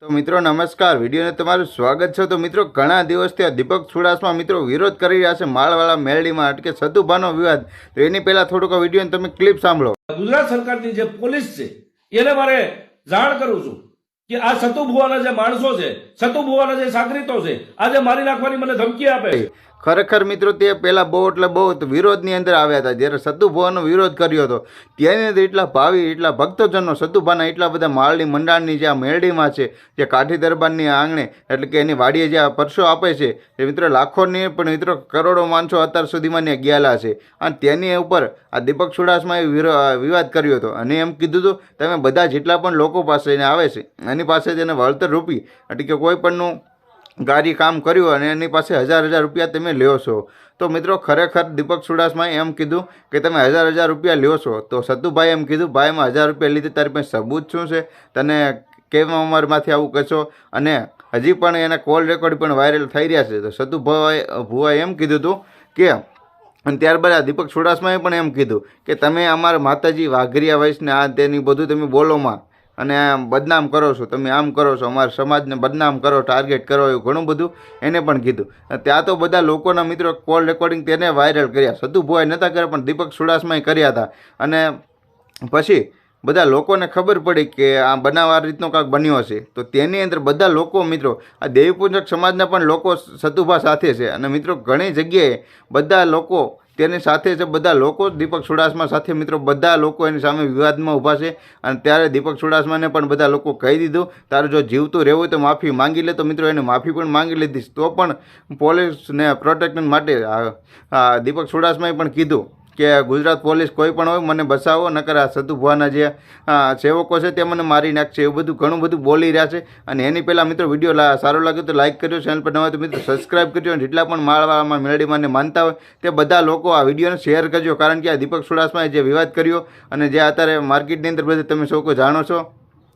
તો મિત્રો નમસ્કાર, વિડીયોને તમારું સ્વાગત છે। તો મિત્રો ઘણા દિવસથી આ દીપક ચુડાસમા મિત્રો વિરોધ કરી રહ્યા છે માળવાળા મેલડીમાં અટકે સતુભાનો વિવાદ। તો એની પહેલા થોડુંક વિડીયોને તમે ક્લિપ સાંભળો। ગુજરાત સરકારની જે પોલીસ છે એને મારે જાણ કરું છું કે આ સતુભુવાના જે માણસો છે, સતુભુવાના જે સાગરીતો છે, આજે મારી નાખવાની મને ધમકી આપે છે। ખરેખર મિત્રો તે પહેલા બહુ એટલે બહુ વિરોધની અંદર આવ્યા હતા। જ્યારે સતુભાનો વિરોધ કર્યો હતો ત્યાંની અંદર એટલા ભાવિ એટલા ભક્તજનો સતુભાના એટલા બધા માળની મંડાણની જે આ મેરડીમાં છે, જે કાઠી દરબારની આંગણે એટલે કે એની વાડીએ જે આ પરસો આપે છે એ મિત્રો લાખોની પણ મિત્રો કરોડો માણસો અત્યાર સુધીમાં ત્યાં ગયેલા છે। અને તેની ઉપર આ દીપક ચુડાસમાએ વિવાદ કર્યો હતો અને એમ કીધું હતું તમે બધા જેટલા પણ લોકો પાસે એને આવે છે એની પાસે તેને વળતર રૂપી એટલે કે કોઈ પણનું ગાડી કામ કર્યું અને એની પાસે હજાર રૂપિયા તમે લ્યો છો। તો મિત્રો ખરેખર દીપક ચુડાસમાએ એમ કીધું કે તમે હજાર રૂપિયા લ્યો છો। તો સતુભાઈ એમ કીધું ભાઈ એમાં 1000 રૂપિયા લીધે તારી પાસે સબૂત શું છે, તને કેમ અમારમાંથી આવું કહેશો? અને હજી પણ એના કોલ રેકોર્ડ પણ વાયરલ થઈ રહ્યા છે। તો સતુભાઈ એમ કીધું હતું કે અને ત્યારબાદ આ દીપક ચુડાસમાએ પણ એમ કીધું કે તમે અમારા માતાજી વાઘરિયા વયસને આ તેની બધું તમે બોલોમાં અને બદનામ કરો છો, તમે આમ કરો છો, અમારા સમાજને બદનામ કરો, ટાર્ગેટ કરો, એવું ઘણું બધું એને પણ કીધું। ત્યાં તો બધા લોકોના મિત્રો કોલ રેકોર્ડિંગ તેને વાયરલ કર્યા, સતુભાઈ નહોતા કર્યા પણ દીપક ચુડાસમાએ કર્યા હતા। અને પછી બધા લોકોને ખબર પડી કે આ બનાવ આ રીતનો કાંઈક બન્યો છે। તો તેની અંદર બધા લોકો મિત્રો આ દેવીપૂજક સમાજના પણ લોકો સતુભા સાથે છે અને મિત્રો ઘણી જગ્યાએ બધા લોકો તેની સાથે છે, બધા લોકો દીપક ચુડાસમા સાથે મિત્રો બધા લોકો એની સામે વિવાદમાં ઊભા છે। અને ત્યારે દીપક ચુડાસમાને પણ બધા લોકો કહી દીધું તારે જો જીવતું રહેવું હોય તો માફી માંગી લે। તો મિત્રો એને માફી પણ માંગી લીધી। તો પણ પોલીસને પ્રોટેક્શન માટે દીપક ચુડાસમાએ પણ કીધું કે ગુજરાત પોલીસ કોઈ પણ હોય મને બચાવો, નકર આ સતુભાના જે સેવકો છે તે મને મારી નાખશે, એવું બધું ઘણું બધું બોલી રહ્યા છે। અને એની પહેલાં મિત્રો વિડીયો સારો લાગ્યો તો લાઇક કરજો, ચેનલ પર નવા તો મિત્રો સબસ્ક્રાઈબ કરજો અને જેટલા પણ માળવામાં મેરડીમાંને માનતા હોય તે બધા લોકો આ વિડીયોને શેર કરજો, કારણ કે આ દીપક ચુડાસમાએ જે વિવાદ કર્યો અને જે અત્યારે માર્કેટની અંદર બધે તમે સૌ કોઈ જાણો છો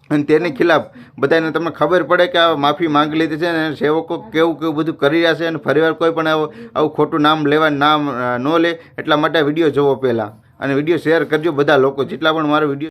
અને તેની ખિલાફ બધાને તમને ખબર પડે કે આ માફી માંગી લીધી છે અને સેવકો કેવું બધું કરી રહ્યા છે અને ફરીવાર કોઈ પણ આવું ખોટું નામ ન લે એટલા માટે વિડીયો જોવો પહેલાં અને વિડીયો શેર કરજો બધા લોકો જેટલા પણ મારો વિડીયો